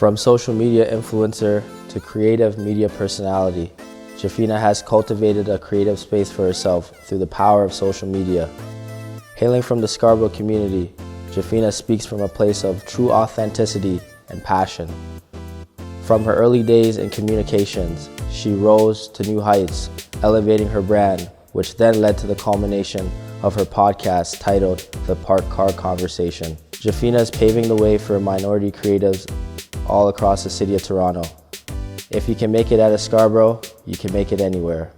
From social media influencer to creative media personality, Jephina has cultivated a creative space for herself through the power of social media. Hailing from the Scarborough community, Jephina speaks from a place of true authenticity and passion. From her early days in communications, she rose to new heights, elevating her brand, which then led to the culmination of her podcast titled The Parked Car Conversation. Jephina is paving the way for minority creatives all across the city of Toronto. If you can make it out of Scarborough, you can make it anywhere.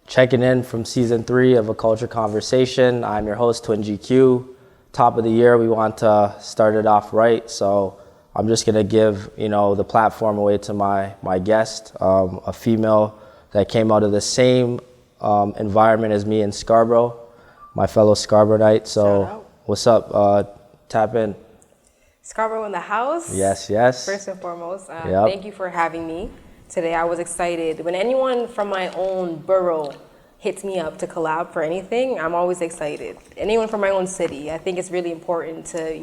Checking in from season 3 of A Culture Conversation. I'm your host, Twin GQ. Top of the year, we want to start it off right, so I'm just gonna give the platform away to my guest, a female that came out of the same environment as me in Scarborough, my fellow Scarboroughite. So what's up? Tap in. Scarborough in the house. Yes. First and foremost, thank you for having me today. I was excited. When anyone from my own borough hits me up to collab for anything, I'm always excited. Anyone from my own city, I think it's really important to,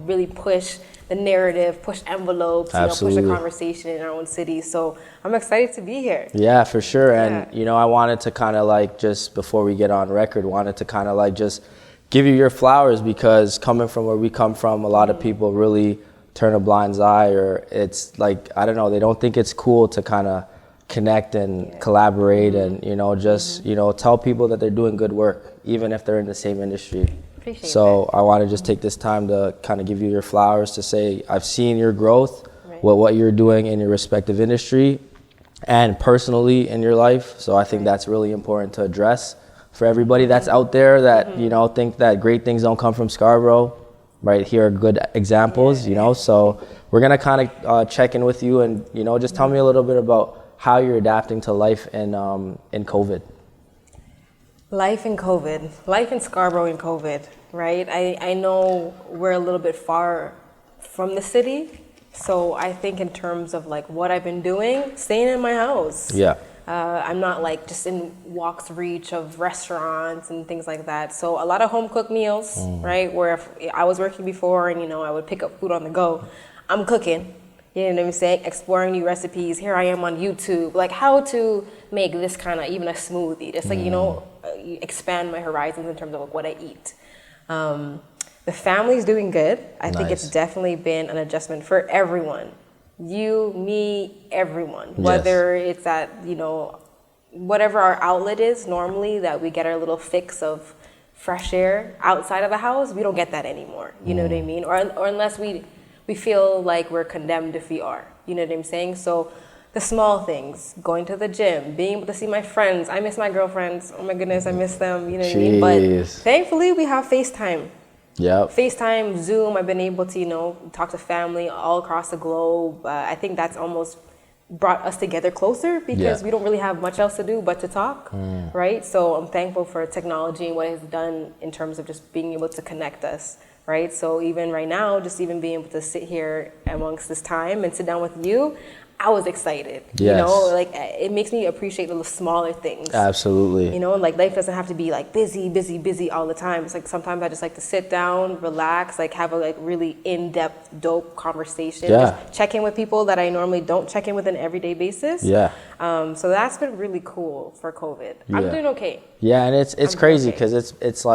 really push the narrative, push envelopes, push the conversation in our own city. So I'm excited to be here. Yeah, for sure. And, I wanted to kind of just before we get on record, wanted to kind of just give you your flowers, because coming from where we come from, a lot of people really turn a blind eye, or it's I don't know, they don't think it's cool to kind of connect and collaborate and tell people that they're doing good work, even if they're in the same industry. Appreciate that. I want to just take this time to kind of give you your flowers, to say I've seen your growth with what you're doing in your respective industry and personally in your life. So I think that's really important to address for everybody that's out there that think that great things don't come from Scarborough. Right here are good examples. So we're gonna kind of check in with you and just tell me a little bit about how you're adapting to life in COVID. Life in COVID, life in Scarborough in COVID, right? I know we're a little bit far from the city, so I think in terms of what I've been doing, staying in my house. Yeah. I'm not just in walk's reach of restaurants and things like that. So a lot of home cooked meals, right? Where if I was working before and I would pick up food on the go, I'm cooking. You know what I'm saying? Exploring new recipes. Here I am on YouTube, how to make this kind of even a smoothie. Just expand my horizons in terms of what I eat. The family's doing good. I think it's definitely been an adjustment for everyone. You, me, everyone. Whether it's at, whatever our outlet is normally, that we get our little fix of fresh air outside of the house, we don't get that anymore. You know what I mean? Or unless we feel like we're condemned if we are. You know what I'm saying? So the small things, going to the gym, being able to see my friends. I miss my girlfriends. Oh my goodness, I miss them. You know what I mean? But thankfully we have FaceTime. Yep. FaceTime, Zoom, I've been able to, talk to family all across the globe. I think that's almost brought us together closer, because we don't really have much else to do but to talk, right? So I'm thankful for technology and what it has done in terms of just being able to connect us, right? So even right now, just even being able to sit here amongst this time and sit down with you, I was excited. Yes. It makes me appreciate the smaller things. Absolutely. Life doesn't have to be busy all the time. It's sometimes I just like to sit down, relax, have a really in-depth, dope conversation. Yeah. Just check in with people that I normally don't check in with on an everyday basis. Yeah. So that's been really cool for COVID. Yeah. I'm doing okay. Yeah, and it's crazy because it's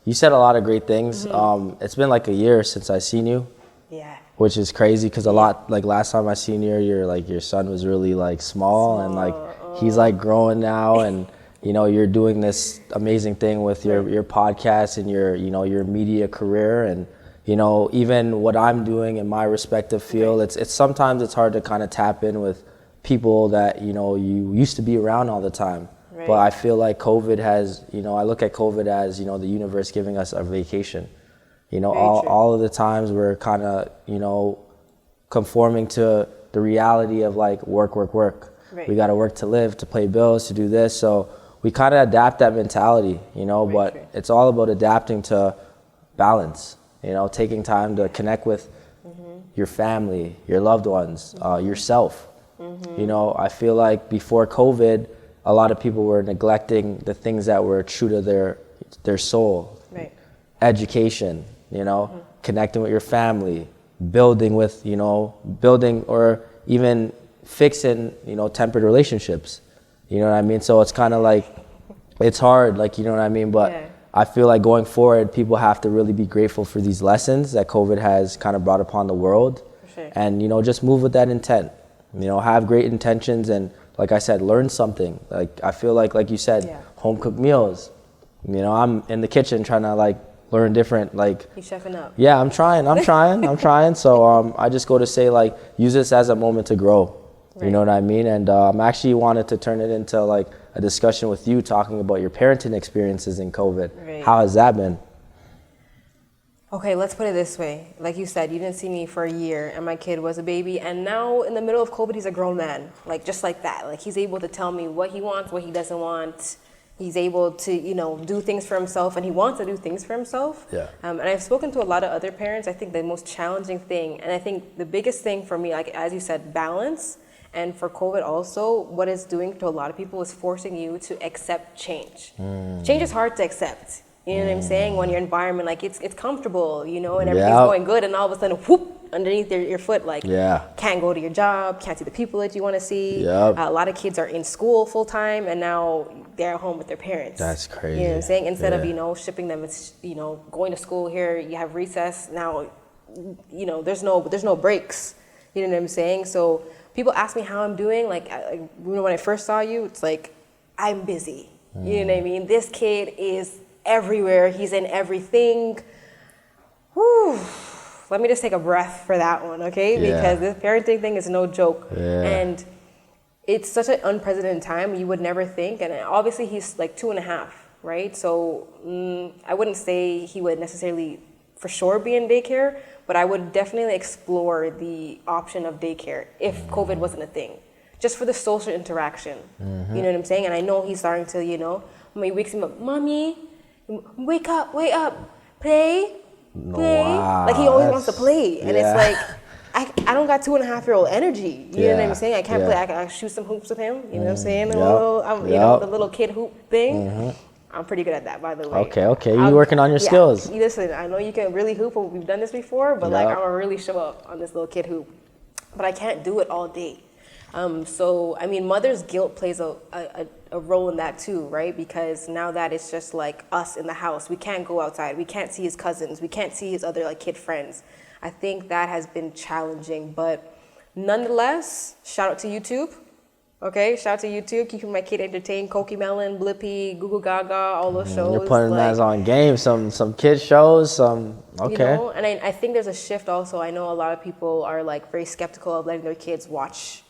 you said a lot of great things. It's been a year since I seen you. Yeah. Which is crazy because a lot, last time I seen you, your son was really small and he's growing now, and you're doing this amazing thing with your podcast and your media career, and even what I'm doing in my respective field. It's sometimes it's hard to kind of tap in with people that you used to be around all the time. Right. But I feel like COVID has, I look at COVID as the universe giving us a vacation. All of the times we're kind of, conforming to the reality of work. Right. We got to work to live, to pay bills, to do this. So we kind of adapt that mentality, but it's all about adapting to balance, taking time to connect with your family, your loved ones, yourself. I feel like before COVID, a lot of people were neglecting the things that were true to their soul, Right. education, connecting with your family, building or even fixing, tempered relationships. You know what I mean? So it's kind of like, it's hard, like, you know what I mean? But Yeah. I feel like going forward, people have to really be grateful for these lessons that COVID has kind of brought upon the world. For sure. And, just move with that intent. Have great intentions and, like I said, learn something. Like, I feel like you said, Yeah. home cooked meals. I'm in the kitchen trying to like learn different, like. You chefing up. Yeah, I'm trying. So I just go to say, like, use this as a moment to grow. Right. You know what I mean? And I'm actually wanted to turn it into like a discussion with you, talking about your parenting experiences in COVID. Right. How has that been? Okay, let's put it this way. Like you said, you didn't see me for a year and my kid was a baby, and now in the middle of COVID, he's a grown man. Like, just like that. Like, he's able to tell me what he wants, what he doesn't want. He's able to, do things for himself, and he wants to do things for himself. Yeah. And I've spoken to a lot of other parents. I think the most challenging thing, and I think the biggest thing for me, like as you said, balance, and for COVID also, what it's doing to a lot of people is forcing you to accept change. Change is hard to accept. You know what I'm saying? When your environment, like, it's comfortable, and everything's going good, and all of a sudden, whoop, underneath your foot, like, can't go to your job, can't see the people that you want to see. A lot of kids are in school full time, and now they're at home with their parents. That's crazy. You know what I'm saying? Instead of, shipping them, it's, going to school here, you have recess. Now, there's no breaks. You know what I'm saying? So people ask me how I'm doing. Like, when I first saw you, it's like, I'm busy. You know what I mean? This kid is everywhere. He's in everything. Whew. Let me just take a breath for that one, okay? Because this parenting thing is no joke. And it's such an unprecedented time. You would never think. And obviously he's like 2.5, right? So I wouldn't say he would necessarily for sure be in daycare, but I would definitely explore the option of daycare if COVID wasn't a thing, just for the social interaction. You know what I'm saying? And I know he's starting to, when he wakes him up, Mommy, wake up, play. Wow, like, he always wants to play, and it's like, I don't got 2.5-year-old energy. You know what I'm saying? I can't play. I shoot some hoops with him. You know what I'm saying? The little kid hoop thing. I'm pretty good at that, by the way. Okay. You working on your skills? Listen, I know you can really hoop. We've done this before, but like, I'm gonna really show up on this little kid hoop. But I can't do it all day. So, I mean, mother's guilt plays a role in that too, right? Because now that it's just like us in the house, we can't go outside, we can't see his cousins, we can't see his other like kid friends. I think that has been challenging, but nonetheless, shout out to YouTube. Okay, shout out to YouTube, keeping my kid entertained. Cokie Melon, Blippi, Google Gaga, all those shows. You're putting that on game, some kid shows, okay. And I think there's a shift also. I know a lot of people are like very skeptical of letting their kids watch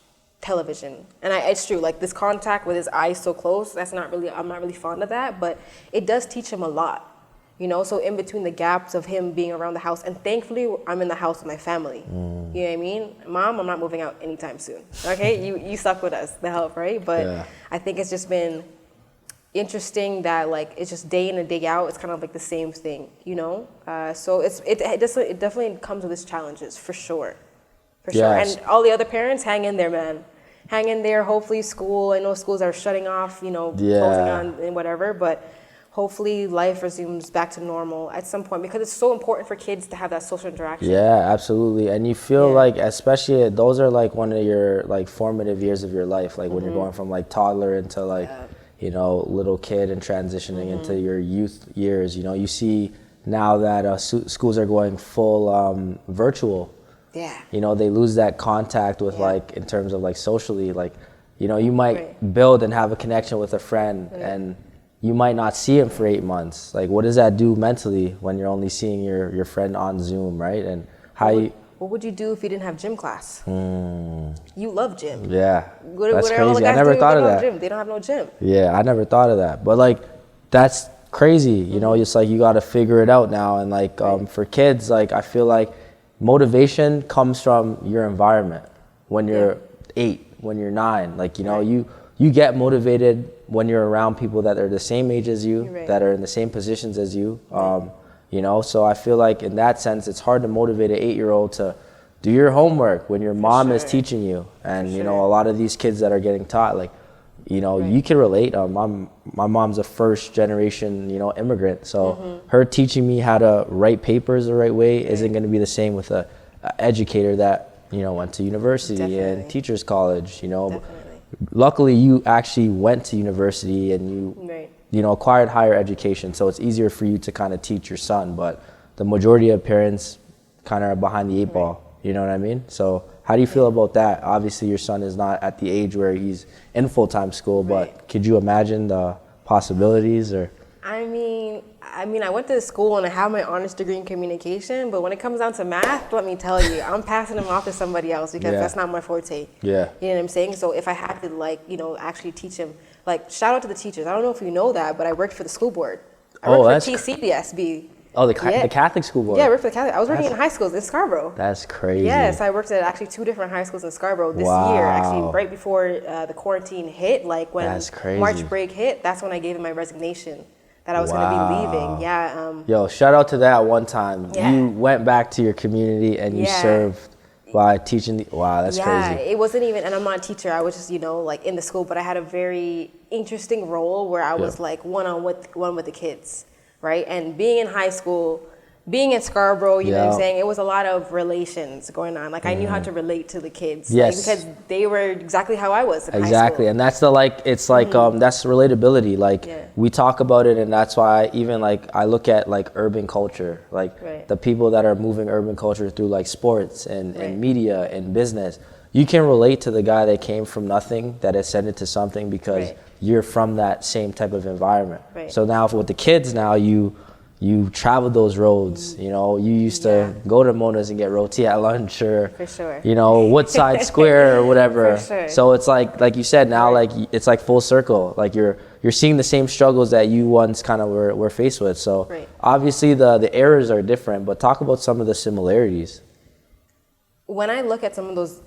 television, and it's true, like this contact with his eyes so close, I'm not really fond of that, but it does teach him a lot, so in between the gaps of him being around the house, and thankfully I'm in the house with my family. You know what I mean? Mom, I'm not moving out anytime soon, okay? you stuck with us, the help, right? But I think it's just been interesting that like it's just day in and day out, it's kind of like the same thing, so it definitely comes with its challenges, for sure. And all the other parents, hang in there, man. Hang in there. Hopefully school, I know schools are shutting off, closing on and whatever, but hopefully life resumes back to normal at some point, because it's so important for kids to have that social interaction. Yeah, absolutely. And you feel like, especially those are like one of your like formative years of your life, like when you're going from like toddler into like, little kid and transitioning into your youth years. You see now that schools are going full virtual. They lose that contact with like, in terms of like socially, like, you might build and have a connection with a friend and you might not see him for 8 months. Like, what does that do mentally when you're only seeing your friend on Zoom, right? And what would you do if you didn't have gym class? You love gym. Yeah, that's crazy. I never thought of that. Gym. They don't have no gym. Yeah, I never thought of that. But like, that's crazy. It's like you got to figure it out now. And like, for kids, like, I feel like motivation comes from your environment. When you're 8, when you're 9, like, you get motivated when you're around people that are the same age as you, that are in the same positions as you. So I feel like in that sense, it's hard to motivate an 8-year-old to do your homework when your mom is teaching you. And, a lot of these kids that are getting taught, like, you can relate. my mom's a first generation, immigrant. So her teaching me how to write papers the right way isn't going to be the same with a educator that, went to university and teachers college, Definitely. Luckily you actually went to university and you, acquired higher education. So it's easier for you to kind of teach your son, but the majority of parents kind of are behind the eight ball. You know what I mean? So how do you feel about that? Obviously, your son is not at the age where he's in full-time school, but could you imagine the possibilities? Or I mean, I went to school and I have my honors degree in communication, but when it comes down to math, let me tell you, I'm passing them off to somebody else because that's not my forte. Yeah. You know what I'm saying? So if I had to, actually teach him, shout out to the teachers. I don't know if you know that, but I worked for the school board. I worked for TCBSB. Oh, the Catholic school board? Yeah, I worked for the Catholic. I was working in high schools in Scarborough. That's crazy. Yes, I worked at actually 2 different high schools in Scarborough this year. Actually, right before the quarantine hit, when March break hit, that's when I gave him my resignation that I was going to be leaving. Yeah. Yo, shout out to that one time. Yeah. You went back to your community and you served by teaching. Wow, that's crazy. Yeah, it wasn't even, and I'm not a teacher. I was just, in the school, but I had a very interesting role where I was one-on-one with the kids. Right? And being in high school, being in Scarborough, you know what I'm saying? It was a lot of relations going on. I knew how to relate to the kids. Yes. Because they were exactly how I was in high school. Exactly. And that's that's relatability. We talk about it, and that's why even I look at urban culture, the people that are moving urban culture through sports and media and business. You can relate to the guy that came from nothing that ascended to something because you're from that same type of environment. Right. So now with the kids now, you travel those roads. You used to go to Mona's and get roti at lunch or, for sure. Woodside Square or whatever. For sure. So it's like you said now, it's full circle. You're seeing the same struggles that you once kind of were faced with. So obviously the errors are different, but talk about some of the similarities. When I look at some of those,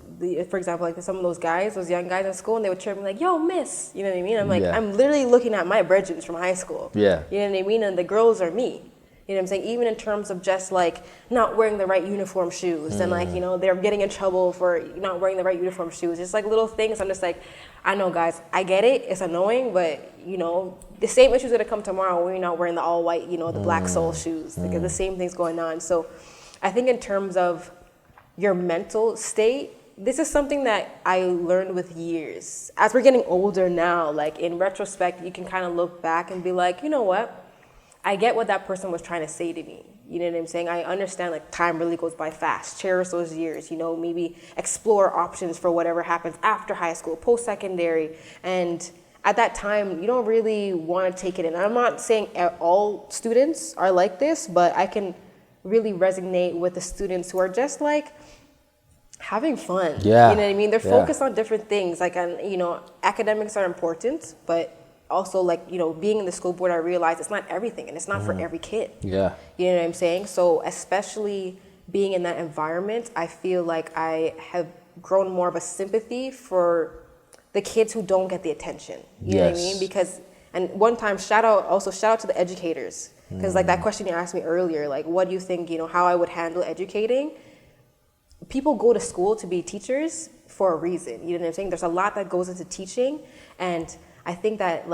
for example, some of those guys, those young guys in school, and they would chirp me yo, miss, you know what I mean? I'm I'm literally looking at my brethren from high school. Yeah. You know what I mean? And the girls are me. You know what I'm saying? Even in terms of just not wearing the right uniform shoes and they're getting in trouble for not wearing the right uniform shoes. Just little things. I'm just I know guys, I get it. It's annoying, but the same issues that come tomorrow when you're not wearing the all white, the black sole shoes. Because the same thing's going on. So I think in terms of your mental state, this is something that I learned with years. As we're getting older now, in retrospect, you can kind of look back and be you know what? I get what that person was trying to say to me. You know what I'm saying? I understand time really goes by fast. Cherish those years, maybe explore options for whatever happens after high school, post-secondary. And at that time, you don't really want to take it in. I'm not saying all students are like this, but I can really resonate with the students who are just having fun. Yeah. You know what I mean? They're focused on different things. Academics are important, but also being in the school board, I realized it's not everything and it's not for every kid. Yeah. You know what I'm saying? So especially being in that environment, I feel I have grown more of a sympathy for the kids who don't get the attention. You know what I mean? Because, and one time, shout out to the educators. Because that question you asked me earlier, what do you think, how I would handle educating? People go to school to be teachers for a reason. You know what I'm saying? There's a lot that goes into teaching, and I think that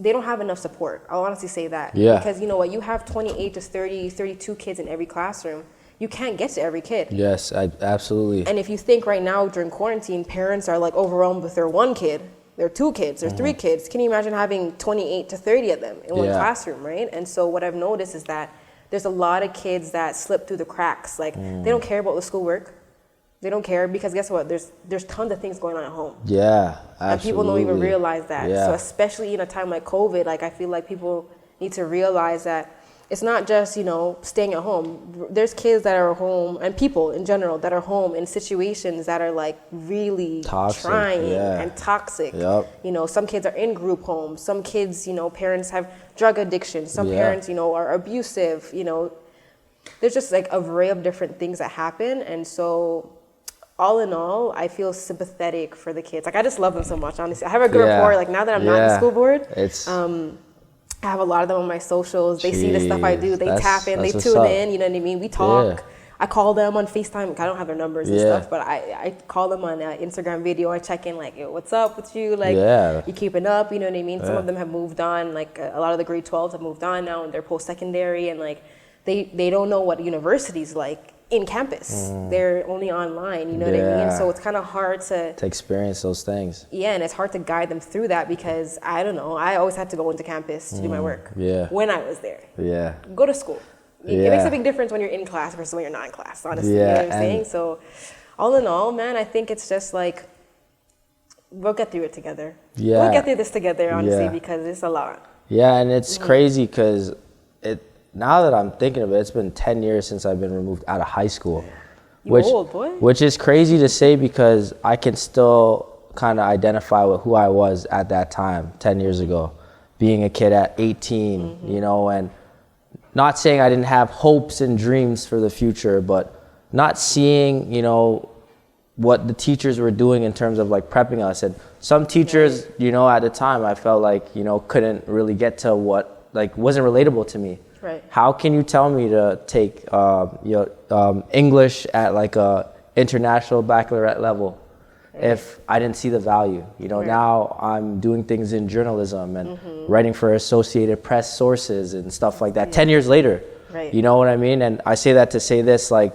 they don't have enough support. I'll honestly say that. Yeah. Because you know what, you have 28 to 30, 32 kids in every classroom. You can't get to every kid. Yes, absolutely. And if you think right now during quarantine, parents are overwhelmed with their one kid, their 2 kids, their 3 kids. Can you imagine having 28 to 30 of them in one classroom, right? And so what I've noticed is that there's a lot of kids that slip through the cracks. They don't care about the schoolwork. They don't care because guess what? There's tons of things going on at home. Yeah, absolutely. And people don't even realize that. Yeah. So especially in a time like COVID, I feel people need to realize that it's not just, staying at home. There's kids that are home and people in general that are home in situations that are really toxic, trying and toxic. Yep. Some kids are in group homes. Some kids, parents have drug addiction. Some parents, are abusive. There's just a array of different things that happen. And so all in all, I feel sympathetic for the kids. I just love them so much, honestly. I have a good rapport. Now that I'm not in the school board, I have a lot of them on my socials. They see the stuff I do. They tap in. They tune in. You know what I mean? We talk. I call them on FaceTime. I don't have their numbers and stuff, but I call them on Instagram video. I check in like, yo, what's up with you? Like, you keeping up? You know what I mean? Some of them have moved on. Like a lot of the grade 12s have moved on now, and they're post-secondary, and like they don't know what university's like in campus. They're only online. You know what I mean? So it's kind of hard to experience those things. Yeah, and it's hard to guide them through that because I don't know. I always had to go into campus to do my work. When I was there. Go to school. It makes a big difference when you're in class versus when you're not in class, honestly. You know what I'm saying? So, all in all, man, I think it's just like, we'll get through it together. We'll get through this together, honestly, because it's a lot. Yeah, and it's crazy because now that I'm thinking of it, it's been 10 years since I've been removed out of high school. You're old, boy. Which is crazy to say because I can still kind of identify with who I was at that time, 10 years ago. Being a kid at 18, you know, and not saying I didn't have hopes and dreams for the future, but not seeing, you know, what the teachers were doing in terms of like prepping us. And some teachers, you know, at the time I felt like, you know, couldn't really get to what, like, wasn't relatable to me. Right. How can you tell me to take English at like a international baccalaureate level if I didn't see the value? You know, now I'm doing things in journalism and writing for Associated Press sources and stuff like that 10 years later. You know what I mean? And I say that to say this, like,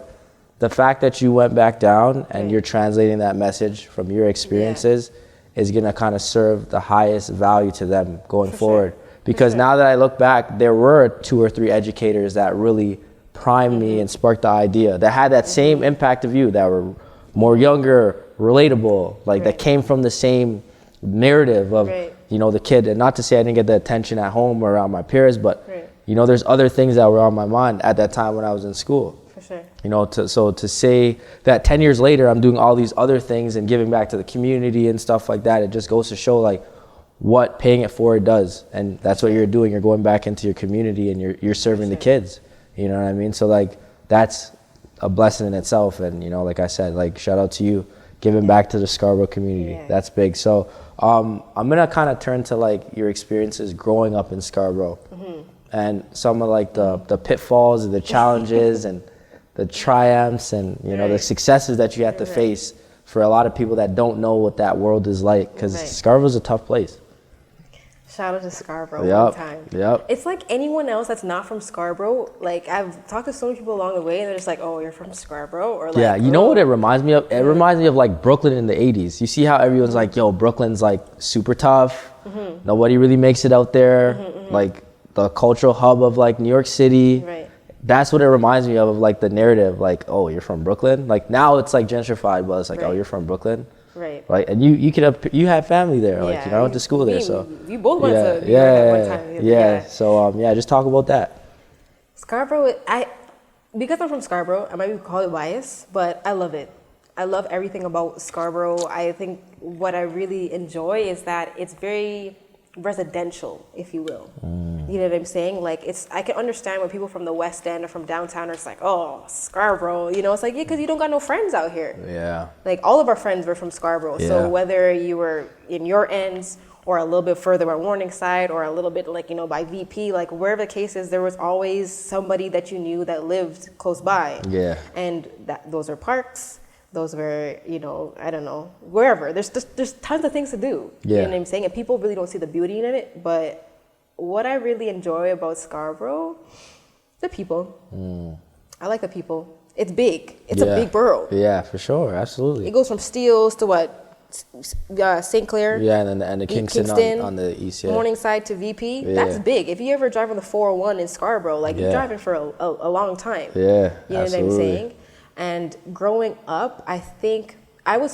the fact that you went back down and you're translating that message from your experiences is going to kind of serve the highest value to them going forward. Because now that I look back, there were 2 or 3 educators that really primed me and sparked the idea that had that same impact of you, that were more younger, relatable, like that came from the same narrative of, you know, the kid. And not to say I didn't get the attention at home or around my peers, but, you know, there's other things that were on my mind at that time when I was in school. You know, so to say that 10 years later, I'm doing all these other things and giving back to the community and stuff like that, it just goes to show like what paying it forward does. And that's what you're doing. You're going back into your community and you're serving the kids. You know what I mean? So like, that's a blessing in itself. And, you know, like I said, like, shout out to you giving back to the Scarborough community. That's big. So I'm going to kind of turn to like your experiences growing up in Scarborough and some of like the pitfalls and the challenges and the triumphs and, you know, the successes that you have to face for a lot of people that don't know what that world is like, because Scarborough's a tough place. Shout out to Scarborough one time. It's like anyone else that's not from Scarborough. Like, I've talked to so many people along the way, and they're just like, "Oh, you're from Scarborough," or like, you know what it reminds me of? It reminds me of like Brooklyn in the '80s. You see how everyone's like, "Yo, Brooklyn's like super tough. Nobody really makes it out there." Like the cultural hub of like New York City. That's what it reminds me of like the narrative. Like, "Oh, you're from Brooklyn." Like now it's like gentrified, but it's like, "Oh, you're from Brooklyn." Like, and you have family there, like, you know, I went to school there, so you both went to New York at one time. So just talk about that. Scarborough, because I'm from Scarborough, I might be called biased, but I love it. I love everything about Scarborough. I think what I really enjoy is that it's very residential, if you will. You know what I'm saying? Like, I can understand when people from the West End or from downtown are just like, "Oh, Scarborough," you know, it's like, because you don't got no friends out here. Like, all of our friends were from Scarborough. So whether you were in your ends or a little bit further by Morningside or a little bit like, you know, by VP, like wherever the case is, there was always somebody that you knew that lived close by. And those are parks. Those were, you know, I don't know, wherever. There's tons of things to do. You know what I'm saying? And people really don't see the beauty in it. But what I really enjoy about Scarborough, the people. I like the people. It's big. It's a big borough. Yeah, for sure. Absolutely. It goes from Steeles to what? St. Clair. And the Kingston on the east. Morningside to VP. That's big. If you ever drive on the 401 in Scarborough, like you're driving for a long time. You know what I'm saying? And growing up, I think I'm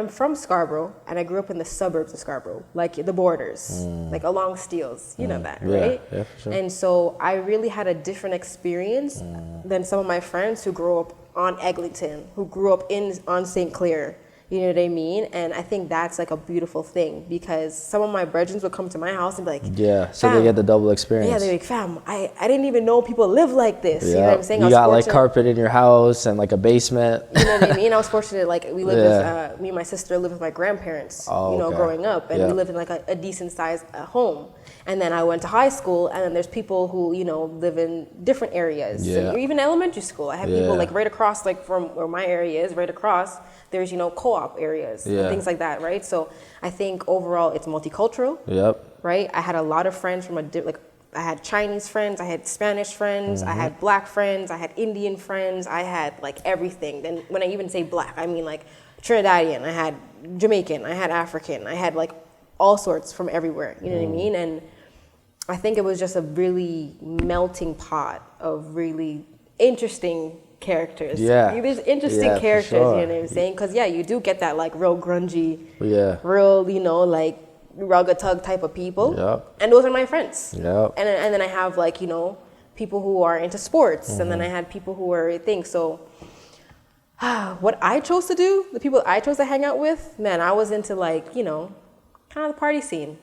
from Scarborough, and I grew up in the suburbs of Scarborough, like the borders, like along Steeles, you know that, right? Yeah, for sure. And so I really had a different experience than some of my friends who grew up on Eglinton, who grew up on St. Clair, You know what I mean? And I think that's like a beautiful thing, because some of my brethren would come to my house and be like, yeah, so they get the double experience. Yeah, they're like, fam, I didn't even know people live like this. You know what I'm saying? You got like carpet in your house and like a basement. You know what I mean? I was fortunate, like we lived with, me and my sister lived with my grandparents, growing up, and we lived in like a decent sized home. And then I went to high school, and then there's people who, live in different areas. So even elementary school, I have people like right across, like from where my area is, right across, there's, co-op areas and things like that, right? So I think overall it's multicultural. Yep. Right? I had a lot of friends from I had Chinese friends, I had Spanish friends, I had black friends, I had Indian friends, I had like everything. Then when I even say black, I mean like Trinidadian, I had Jamaican, I had African, I had like all sorts from everywhere, you know what I mean? And I think it was just a really melting pot of really interesting characters. Yeah. There's interesting characters, you know what I'm saying? Because, you do get that, like, real grungy, real, like, rugged tug type of people. Yep. And those are my friends. Yep. And then I have, like, people who are into sports. And then I had people who are things. So what I chose to do, the people I chose to hang out with, man, I was into, like, kind of the party scene.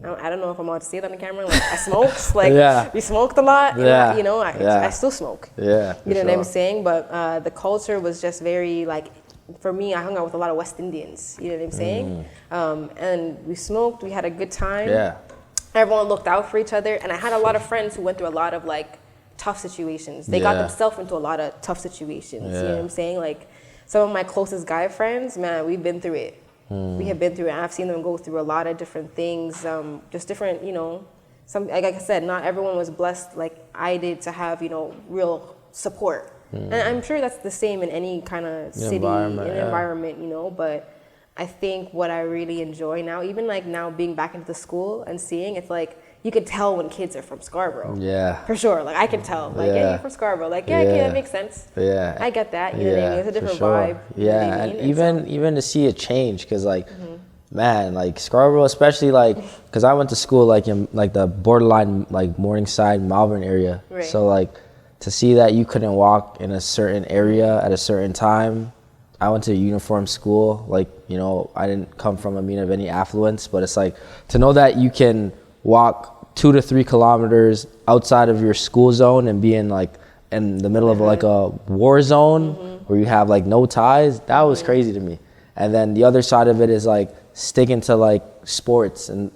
I don't know if I'm allowed to say that on the camera. Like, I smoked. Like, we smoked a lot. I still smoke. Yeah. You know what I'm saying? But the culture was just very, like, for me, I hung out with a lot of West Indians. You know what I'm saying? And we smoked. We had a good time. Yeah. Everyone looked out for each other. And I had a lot of friends who went through a lot of, like, tough situations. They got themselves into a lot of tough situations. You know what I'm saying? Like, some of my closest guy friends, man, we've been through it. We have been through it. I've seen them go through a lot of different things, just different, some, like I said, not everyone was blessed like I did to have, real support. And I'm sure that's the same in any kind of city, environment, but I think what I really enjoy now, even like now being back into the school and seeing, it's like, you could tell when kids are from Scarborough. Yeah. For sure. Like, I can tell. Like, you're from Scarborough. Like, okay, that makes sense. Yeah. I get that. You know what I mean? It's a different vibe. Yeah. And even to see it change, because, like, man, like, Scarborough, especially, like, because I went to school, like, in, like, the borderline, like, Morningside, Malvern area. Right. So, like, to see that you couldn't walk in a certain area at a certain time. I went to a uniform school. Like, I didn't come from a mean of any affluence, but it's like, to know that you can walk 2 to 3 kilometers outside of your school zone and be in like in the middle of like a war zone where you have like no ties, that was crazy to me. And then the other side of it is like sticking to like sports and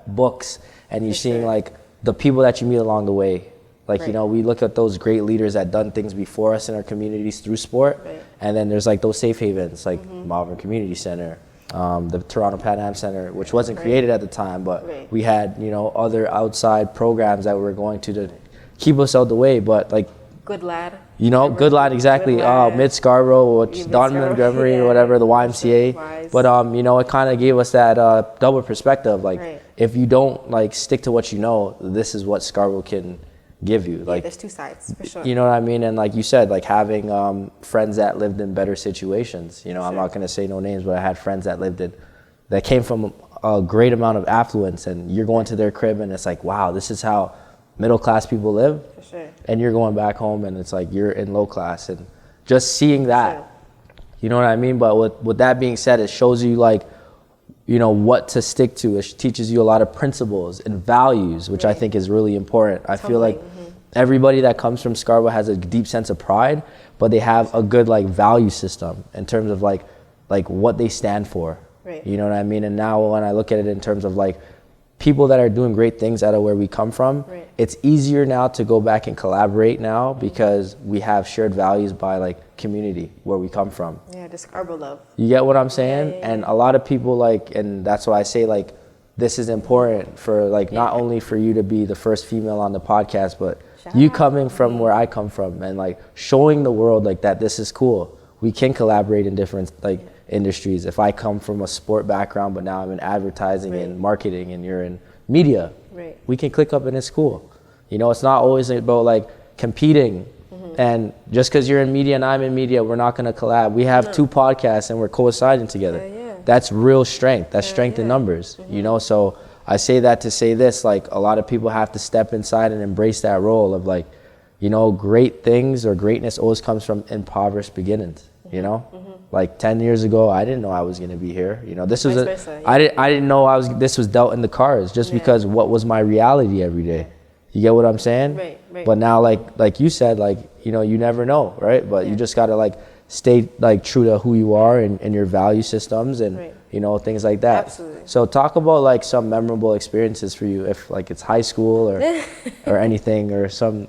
books, and you're seeing like the people that you meet along the way. Like, we look at those great leaders that done things before us in our communities through sport. And then there's like those safe havens, like Malvern Community Center, the Toronto Pan Am Center, which wasn't created at the time, but we had, other outside programs that were going to keep us out the way. But like, Good Lad. Good Lad, exactly. Mid Scarborough, which Don Montgomery or whatever, the YMCA. But it kind of gave us that double perspective. Like, if you don't like stick to what you know, this is what Scarborough can give you. Like, there's two sides for sure. You know what I mean? And like you said, like having friends that lived in better situations. I'm not gonna say no names, but I had friends that came from a great amount of affluence, and you're going to their crib and it's like, wow, this is how middle class people live. For sure. And you're going back home and it's like you're in low class, and just seeing that, you know what I mean? But with that being said, it shows you like, what to stick to. It teaches you a lot of principles and values, which I think is really important. I feel like everybody that comes from Scarborough has a deep sense of pride, but they have a good like value system in terms of like what they stand for. Right. You know what I mean? And now when I look at it in terms of like people that are doing great things out of where we come from, it's easier now to go back and collaborate now because we have shared values by like community where we come from. Yeah, the Scarborough love. You get what I'm saying? Yeah. And a lot of people like, and that's why I say like, this is important for like not only for you to be the first female on the podcast, but you coming from where I come from and like showing the world like that this is cool. We can collaborate in different like industries. If I come from a sport background, but now I'm in advertising and marketing and you're in media, we can click up and it's cool. It's not always about like competing. And just because you're in media and I'm in media, we're not going to collab. We have 2 podcasts and we're coinciding together. That's real strength. That's strength in numbers, so I say that to say this, like a lot of people have to step inside and embrace that role of like, great things or greatness always comes from impoverished beginnings, like 10 years ago, I didn't know I was gonna be here. You know, this was Vice versa, I didn't know this was dealt in the cards just because what was my reality every day. You get what I'm saying? Right. But now, like you said, like, you know, you never know, right? But you just gotta like stay like true to who you are and your value systems and you know, things like that. Absolutely. So talk about like some memorable experiences for you, if like it's high school or anything, or some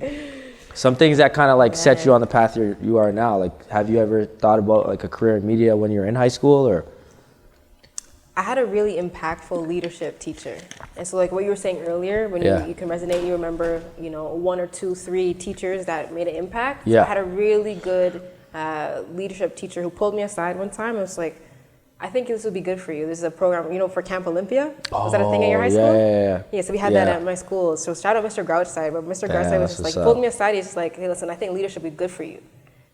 things that kind of like set you on the path you are now. Like, have you ever thought about like a career in media when you were in high school, or? I had a really impactful leadership teacher. And so like what you were saying earlier, when you can resonate, you remember, you know, 1 or 2, 3 teachers that made an impact. Yeah. So I had a really good leadership teacher who pulled me aside one time and was like, I think this would be good for you. This is a program, you know, for Camp Olympia. Was that a thing at your high school? Yeah, so we had that at my school. So shout out Mr. Grouchside. But Mr. Grouchside was just like, pulled me aside. He's just like, hey, listen, I think leadership would be good for you,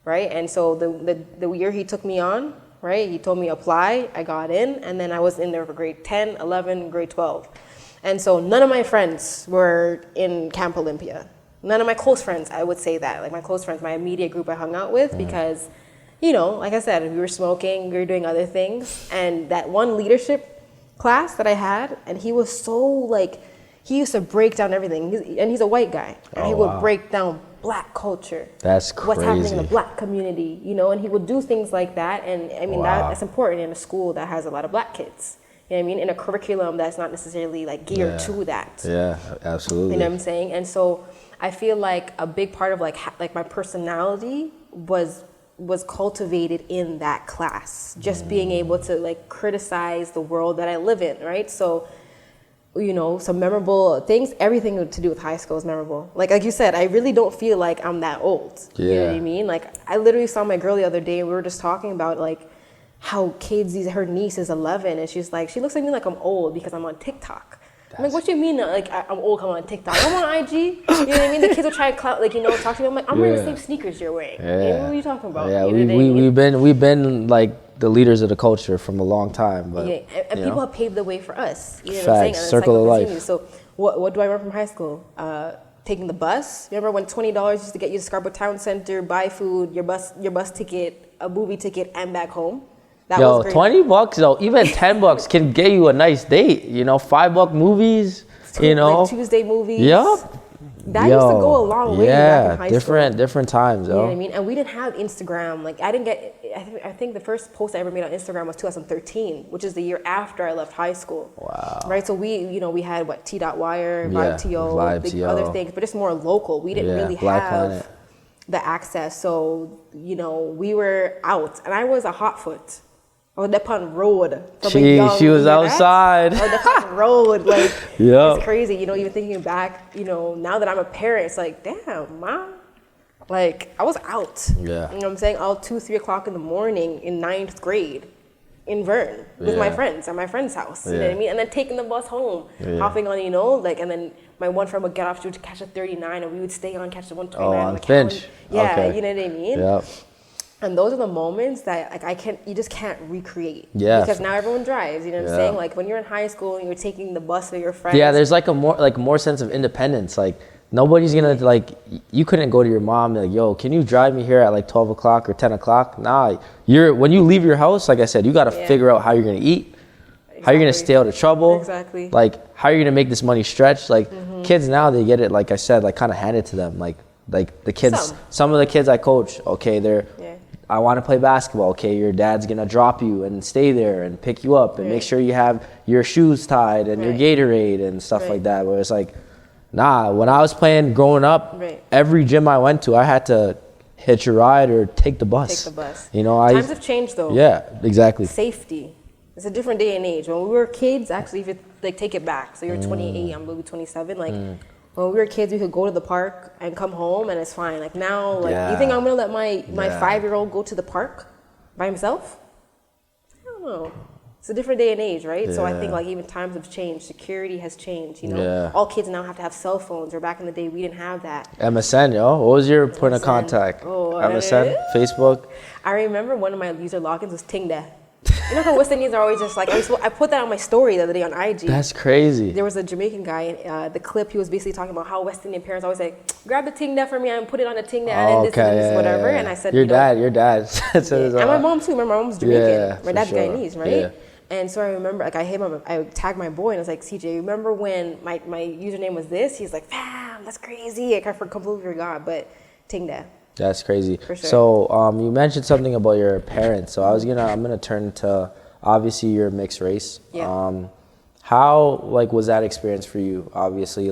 right? And so the year he took me on, right, he told me apply. I got in, and then I was in there for grade 10, 11, grade 12. And so none of my friends were in Camp Olympia. None of my close friends, I would say that. Like my close friends, my immediate group I hung out with because, you know, like I said, we were smoking, we were doing other things. And that one leadership class that I had, and he was so like, he used to break down everything. And he's a white guy. And he would break down Black culture. That's crazy. What's happening in the Black community, you know, and he would do things like that. And I mean, that's important in a school that has a lot of Black kids. You know what I mean? In a curriculum that's not necessarily like geared to that. Yeah, absolutely. You know what I'm saying? And so I feel like a big part of like my personality was cultivated in that class, just being able to like criticize the world that I live in, right? So, you know, some memorable things, everything to do with high school is memorable. Like you said, I really don't feel like I'm that old. You know what I mean? Like I literally saw my girl the other day and we were just talking about like how her niece is 11 and she's like, she looks at me like I'm old because I'm on TikTok. I'm like, what do you mean? Like, I'm old, I'm on TikTok. I'm on IG. You know what I mean? The kids will try to talk to me. I'm like, I'm wearing the same sneakers you're wearing. Yeah. What are you talking about? Yeah, you know we've been like the leaders of the culture from a long time. But and people have paved the way for us. You know Facts. what I'm saying? And Circle of life. So what do I remember from high school? Taking the bus. Remember when $20 used to get you to Scarborough Town Center, buy food, your bus ticket, a movie ticket, and back home? That was great. $20 though, even $10 can get you a nice date. You know, $5 movies. You know, like Tuesday movies. Yep. That used to go a long way back in high school. Different times, You know what I mean? And we didn't have Instagram. Like I think the first post I ever made on Instagram was 2013, which is the year after I left high school. Wow. Right? So we had what, T.Wire, Vibe.to, other things, but it's more local. We didn't really have the access. So, you know, we were out and I was a hotfoot. I was up on road. She was outside. I was up on road. Like, Yep. It's crazy. You know, even thinking back, you know, now that I'm a parent, it's like, damn, Mom. Like, I was out. Yeah. You know what I'm saying? Out 2, 3 o'clock in the morning in 9th grade in Vern with my friends at my friend's house. You know what I mean? And then taking the bus home, hopping on, you know, like, and then my one friend would get off, she would catch a 39 and we would stay on, catch the 129. Oh, on Finch. Yeah, okay. You know what I mean? Yep. And those are the moments that like you just can't recreate. Yeah. Because now everyone drives, you know what I'm saying? Like when you're in high school and you're taking the bus with your friends. Yeah, there's like a more sense of independence. Like nobody's gonna like, you couldn't go to your mom and be like, yo, can you drive me here at like 12 o'clock or 10 o'clock? Nah, when you leave your house, like I said, you gotta figure out how you're gonna eat, how you're gonna stay out of trouble. Exactly. Like how you're gonna make this money stretch. Like kids now, they get it, like I said, like kind of handed to them. Like the kids, some of the kids I coach, okay, I want to play basketball. Okay, your dad's gonna drop you and stay there and pick you up and make sure you have your shoes tied and your Gatorade and stuff like that. Where it's like, nah. When I was playing growing up, every gym I went to, I had to hitch a ride or take the bus. You know, times have changed though. Yeah, exactly. Safety. It's a different day and age. When we were kids, actually, if you like take it back, so you're 28, I'm maybe 27. Like when we were kids, we could go to the park and come home and it's fine. Like now, like you think I'm gonna let my 5-year-old go to the park by himself? I don't know. It's a different day and age, right? So I think like even times have changed. Security has changed. You know, all kids now have to have cell phones. Or back in the day, we didn't have that. MSN, yo. What was your point of contact? Oh, MSN, Facebook. I remember one of my user logins was Tingda. You know how West Indians are always just like, I put that on my story the other day on IG. That's crazy. There was a Jamaican guy, and the clip, he was basically talking about how West Indian parents always like, grab the ting there for me and put it on the ting there and then this, whatever. And I said, your dad. And my mom too. My mom's Jamaican. My dad's Guyanese, right? Yeah. And so I remember, like, I tagged my boy, and I was like, CJ, remember when my username was this? He's like, fam, that's crazy. I completely forgot, but ting there. That's crazy. For sure. So you mentioned something about your parents. So I'm gonna turn to, obviously you're mixed race. Yeah. How was that experience for you? Obviously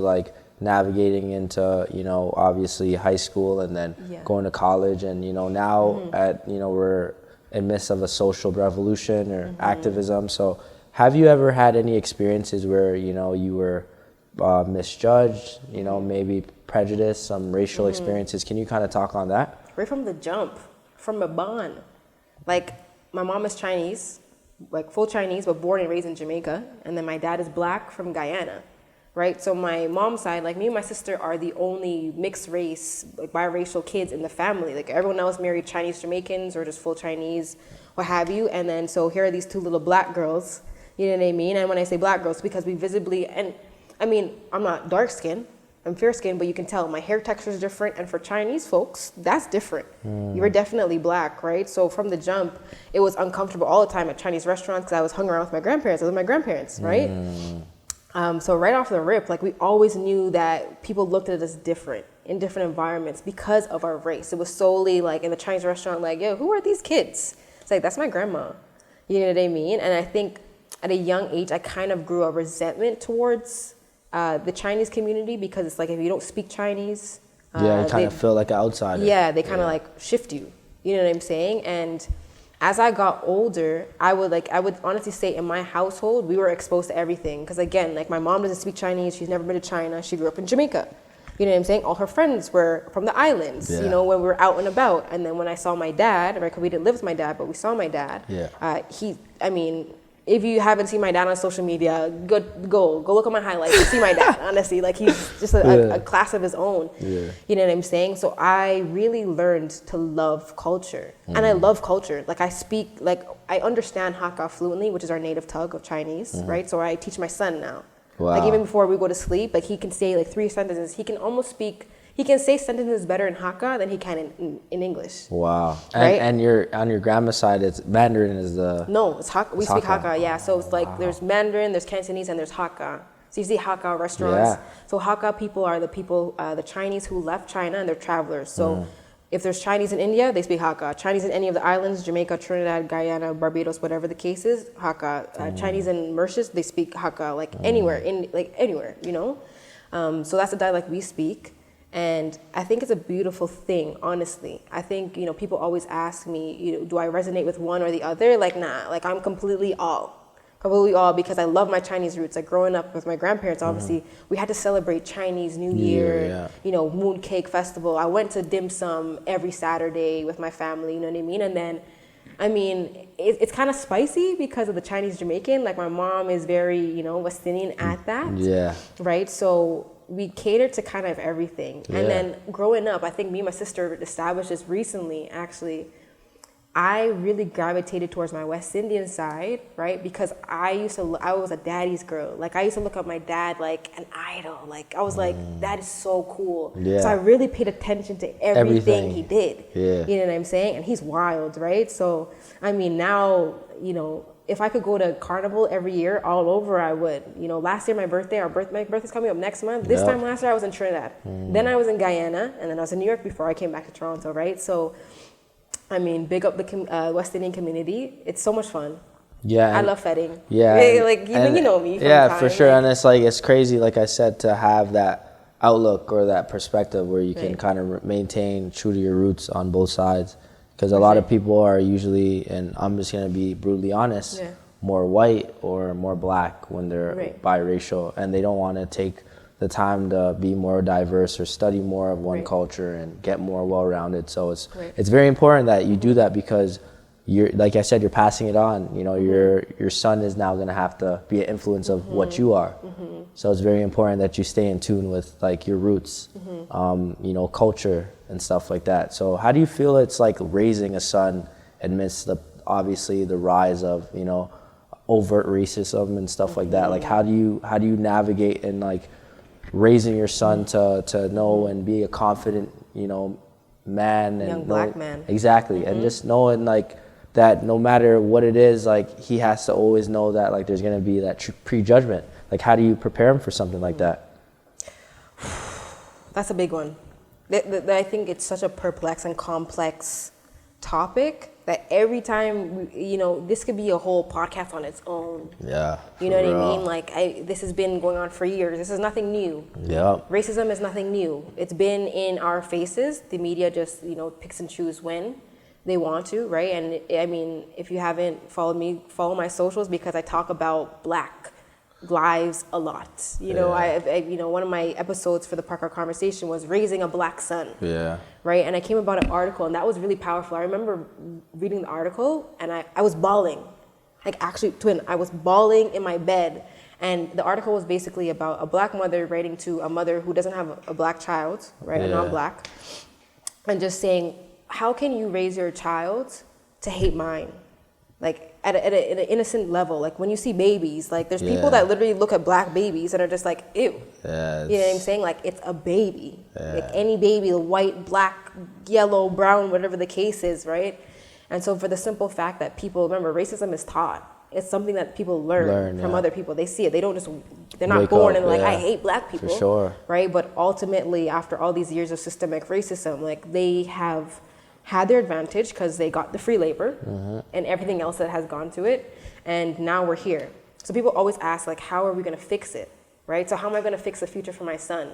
navigating into obviously high school and then going to college, and now we're in midst of a social revolution or activism. So have you ever had any experiences where you were misjudged, maybe prejudice, some racial experiences? Can you kind of talk on that? Right from the jump, from a bond. Like, my mom is Chinese, like full Chinese, but born and raised in Jamaica. And then my dad is black from Guyana, right? So my mom's side, like me and my sister are the only mixed race, like biracial kids in the family. Like everyone else married Chinese Jamaicans or just full Chinese, what have you. And then so here are these two little black girls, you know what I mean? And when I say black girls, because we visibly, and I mean, I'm not dark skinned, I'm fair skinned, but you can tell my hair texture is different. And for Chinese folks, that's different. You were definitely black, right? So from the jump, it was uncomfortable all the time at Chinese restaurants because I was hung around with my grandparents. I was with my grandparents, right? So right off the rip, like we always knew that people looked at us different in different environments because of our race. It was solely like in the Chinese restaurant, like, yo, who are these kids? It's like, that's my grandma. You know what I mean? And I think at a young age, I kind of grew a resentment towards the Chinese community because it's like if you don't speak Chinese, you kind of feel like an outsider. Yeah, they kind of like shift you. You know what I'm saying? And as I got older, I would honestly say in my household we were exposed to everything because again, like my mom doesn't speak Chinese. She's never been to China. She grew up in Jamaica. You know what I'm saying? All her friends were from the islands. Yeah. You know, when we were out and about. And then when I saw my dad, right? Because we didn't live with my dad, but we saw my dad. Yeah. If you haven't seen my dad on social media, go look at my highlights and see my dad, honestly. Like, he's just a class of his own. Yeah. You know what I'm saying? So I really learned to love culture. And I love culture. Like, I understand Hakka fluently, which is our native tongue of Chinese, right? So I teach my son now. Wow. Like, even before we go to sleep, like, he can say, like, 3 sentences. He can say sentences better in Hakka than he can in English. Wow. Right? And on your grandma's side, it's Mandarin is the... No, it's Hakka. We speak Hakka, yeah. So it's like there's Mandarin, there's Cantonese, and there's Hakka. So you see Hakka restaurants. Yeah. So Hakka people are the Chinese who left China and they're travelers. So if there's Chinese in India, they speak Hakka. Chinese in any of the islands, Jamaica, Trinidad, Guyana, Barbados, whatever the case is, Hakka. Chinese in Mauritius, they speak Hakka, like anywhere, you know? So that's the dialect we speak. And I think it's a beautiful thing, honestly. I think, people always ask me, do I resonate with one or the other? Like, nah, like I'm completely all because I love my Chinese roots. Like growing up with my grandparents, obviously, we had to celebrate Chinese New Year, Moon Cake Festival. I went to dim sum every Saturday with my family, you know what I mean? And then, it's kind of spicy because of the Chinese Jamaican. Like my mom is very, West Indian at that. Yeah. Right? So we cater to kind of everything. Yeah. And then growing up, I think me and my sister established this recently, actually. I really gravitated towards my West Indian side, right? Because I was a daddy's girl. Like I used to look at my dad like an idol. Like I was like, that is so cool. Yeah. So I really paid attention to everything he did. Yeah. You know what I'm saying? And he's wild, right? So, now, if I could go to Carnival every year all over, I would. Last year my birthday's coming up next month. This time last year I was in Trinidad. Then I was in Guyana, and then I was in New York before I came back to Toronto, right? So, big up the West Indian community. It's so much fun. Yeah. I love feting. Yeah. You know me. Yeah, for sure. And it's crazy, like I said, to have that outlook or that perspective where you can kind of maintain true to your roots on both sides. Because a lot of people are usually, and I'm just going to be brutally honest, more white or more black when they're biracial, and they don't want to take the time to be more diverse or study more of one culture and get more well-rounded. So it's very important that you do that because you're, like I said, you're passing it on. Your son is now going to have to be an influence of what you are. So it's very important that you stay in tune with like your roots, culture and stuff like that. So how do you feel it's like raising a son amidst obviously the rise of, you know, overt racism and stuff like that. Like, how do you navigate in like raising your son to know and be a confident, you know, man and young black man. Exactly. And just knowing like that no matter what it is, like he has to always know that like there's going to be that prejudgment. Like, how do you prepare him for something like that? That's a big one. I think it's such a perplex and complex topic that every time, you know, this could be a whole podcast on its own. Yeah. You know what I mean? Like, this has been going on for years. This is nothing new. Yeah. Racism is nothing new. It's been in our faces. The media just, you know, picks and choose when they want to, right? And I mean, if you haven't followed me, follow my socials, because I talk about Black lives a lot. You know, I you know, one of my episodes for the Park Our Conversation was raising a Black son. Yeah. Right? And I came about an article, and that was really powerful. I remember reading the article, and I was bawling. Like, actually, twin, I was bawling in my bed. And the article was basically about a Black mother writing to a mother who doesn't have a Black child, right? A non-Black. And just saying, how can you raise your child to hate mine? Like, at an innocent level. Like, when you see babies, like, there's people that literally look at Black babies and are just like, ew. Yeah, you know what I'm saying? Like, it's a baby. Like, any baby, the white, black, yellow, brown, whatever the case is, right? And so for the simple fact that people, remember, racism is taught. It's something that people learn from other people. They see it. They don't just, they're not born and like, I hate Black people. For sure. Right? But ultimately, after all these years of systemic racism, like, they have had their advantage because they got the free labor and everything else that has gone to it. And now we're here. So people always ask, like, how are we going to fix it? Right? So how am I going to fix the future for my son?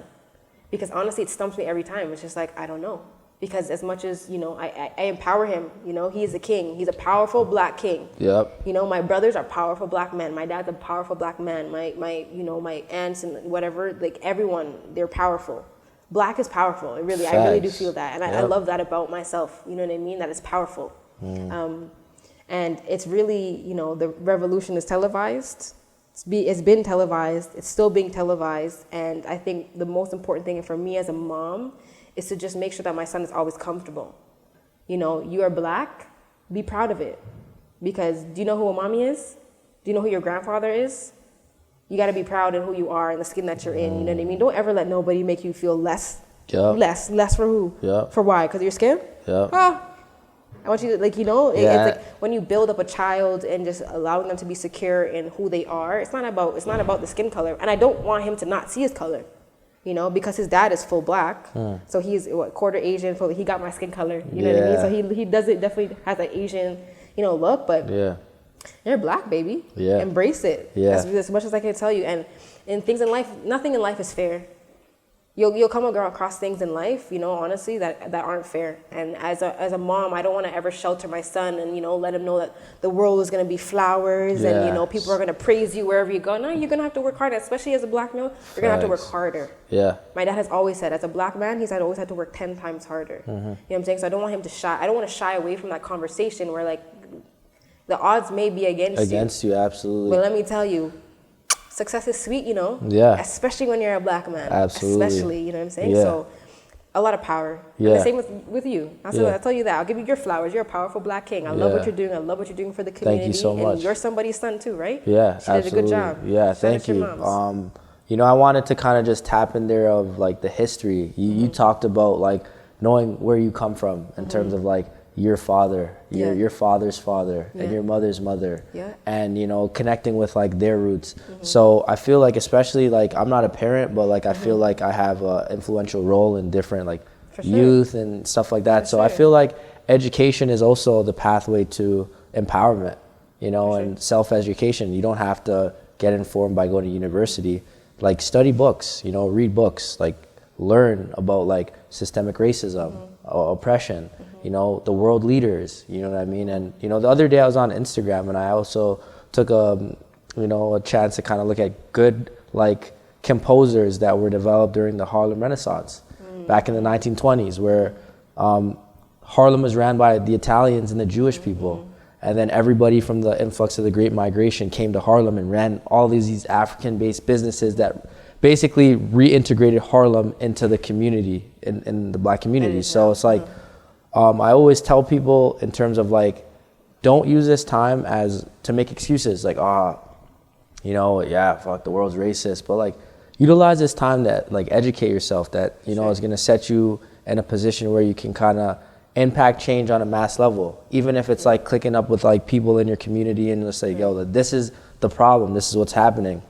Because honestly, it stumps me every time. It's just like, I don't know. Because as much as, you know, I empower him, you know, he is a king. He's a powerful Black king. Yep. You know, my brothers are powerful Black men. My dad's a powerful Black man. My you know, my aunts and whatever, like, everyone, they're powerful. Black is powerful. I really do feel that. And I love that about myself. You know what I mean? That it's powerful. And it's really, you know, the revolution is televised. It's been televised. It's still being televised. And I think the most important thing for me as a mom is to just make sure that my son is always comfortable. You know, you are Black, be proud of it. Because do you know who a mommy is? Do you know who your grandfather is? You got to be proud of who you are and the skin that you're in. You know what I mean? Don't ever let nobody make you feel less. Less for who? For why? Because of your skin? I want you to, like, you know, it's like when you build up a child and just allowing them to be secure in who they are, it's not about the skin color. And I don't want him to not see his color, you know, because his dad is full Black. So he's quarter Asian, he got my skin color, you know what I mean? So he definitely has an Asian, you know, look, but you're Black, baby. Embrace it. As much as I can tell you. And in things in life, nothing in life is fair. You'll come across things in life, you know, honestly, that aren't fair. And as a mom, I don't want to ever shelter my son and, you know, let him know that the world is going to be flowers and, you know, people are going to praise you wherever you go. No, you're going to have to work harder, especially as a Black male. You're going to have to work harder. My dad has always said, as a Black man, he's always had to work 10 times harder. You know what I'm saying? So I don't want him to shy. I don't want to shy away from that conversation where, like, the odds may be against you. Absolutely. But let me tell you, success is sweet, you know? Especially when you're a Black man. Absolutely. Especially, you know what I'm saying? So, a lot of power. And the same with you. I'll tell you that. I'll give you your flowers. You're a powerful Black king. I love what you're doing. I love what you're doing for the community. Thank you so much. And you're somebody's son too, right? She did a good job. Thank you. You know, I wanted to kind of just tap in there of, like, the history. You talked about, like, knowing where you come from in terms of, like, your father, your father's father, and your mother's mother, and, you know, connecting with, like, their roots. So I feel like, especially, like, I'm not a parent, but, like, I feel like I have an influential role in different, like, youth and stuff like that. So I feel like education is also the pathway to empowerment, you know, and self-education. You don't have to get informed by going to university. Like, study books, you know, read books, like, learn about, like, systemic racism, oppression, you know, the world leaders, you know what I mean? And, you know, the other day I was on Instagram and I also took a chance to kind of look at good, like, composers that were developed during the Harlem Renaissance back in the 1920s, where Harlem was ran by the Italians and the Jewish people. And then everybody from the influx of the Great Migration came to Harlem and ran all these African-based businesses that basically reintegrated Harlem into the community, in the Black community. So it's like, I always tell people in terms of, like, don't use this time as to make excuses like, you know, yeah, fuck, the world's racist. But like, utilize this time that like educate yourself that, you know, is going to set you in a position where you can kind of impact change on a mass level. Even if it's like clicking up with like people in your community and just say, yo, this is the problem. This is what's happening.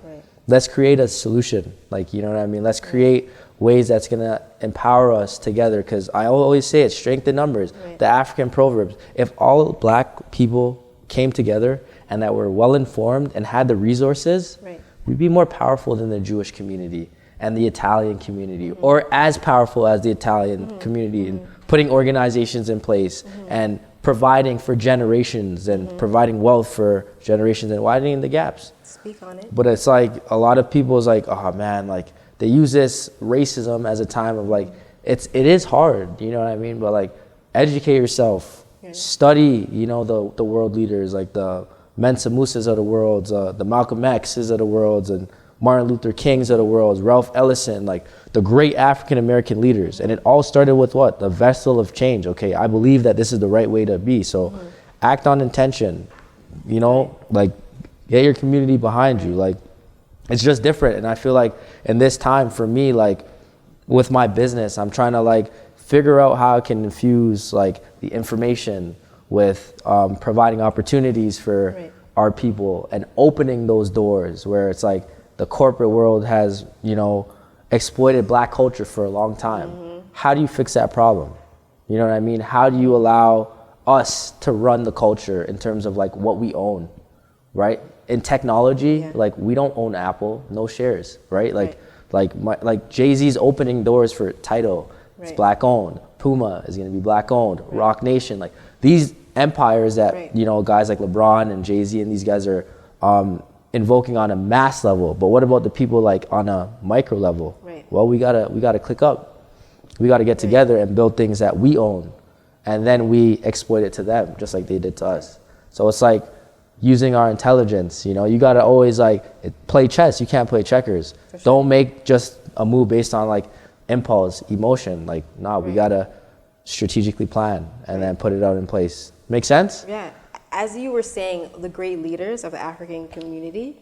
Let's create a solution. Like, you know what I mean? Let's create ways that's going to empower us together. Because I always say it's strength in numbers. The African proverbs, if all black people came together and that were well informed and had the resources, we'd be more powerful than the Jewish community and the Italian community, or as powerful as the Italian community in putting organizations in place and providing for generations and providing wealth for generations and widening the gaps. Speak on it. But it's like a lot of people is like, oh man, like they use this racism as a time of like, it is hard, you know what I mean? But like, educate yourself, study, you know, the world leaders, like the Mensa Musas of the world, the Malcolm X's of the world, and Martin Luther King's of the world, Ralph Ellison, like the great African American leaders. And it all started with what? The vessel of change. Okay, I believe that this is the right way to be. So act on intention, you know, like get your community behind you. Like it's just different. And I feel like in this time for me, like with my business, I'm trying to like figure out how I can infuse like the information with providing opportunities for our people and opening those doors where it's like the corporate world has, you know, exploited black culture for a long time. How do you fix that problem? You know what I mean? How do you allow us to run the culture in terms of like what we own, right? In technology, like we don't own Apple, no shares, right? Like Jay-Z's opening doors for Tidal, it's black owned. Puma is going to be black owned. Rock Nation, like these empires that you know, guys like LeBron and Jay-Z and these guys are invoking on a mass level. But what about the people like on a micro level? Well, we gotta click up. We gotta get together and build things that we own, and then we exploit it to them, just like they did to us. So it's like using our intelligence. You know, you gotta always like play chess. You can't play checkers. Don't make just a move based on like impulse, emotion. Like, nah, we gotta strategically plan and then put it out in place. Make sense? Yeah. As you were saying, the great leaders of the African community,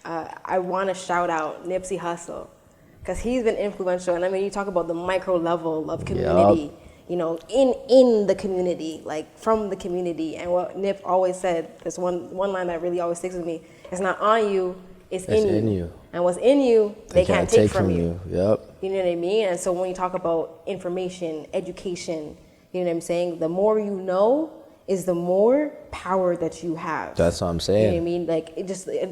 I want to shout out Nipsey Hussle, because he's been influential. And I mean, you talk about the micro level of community, you know, in the community, like from the community. And what Nip always said, there's one line that really always sticks with me: it's not on you, it's in you. And what's in you, they can't take from you. You know what I mean? And so when you talk about information, education, you know what I'm saying? The more you know is the more power that you have. That's what I'm saying. You know what I mean? Like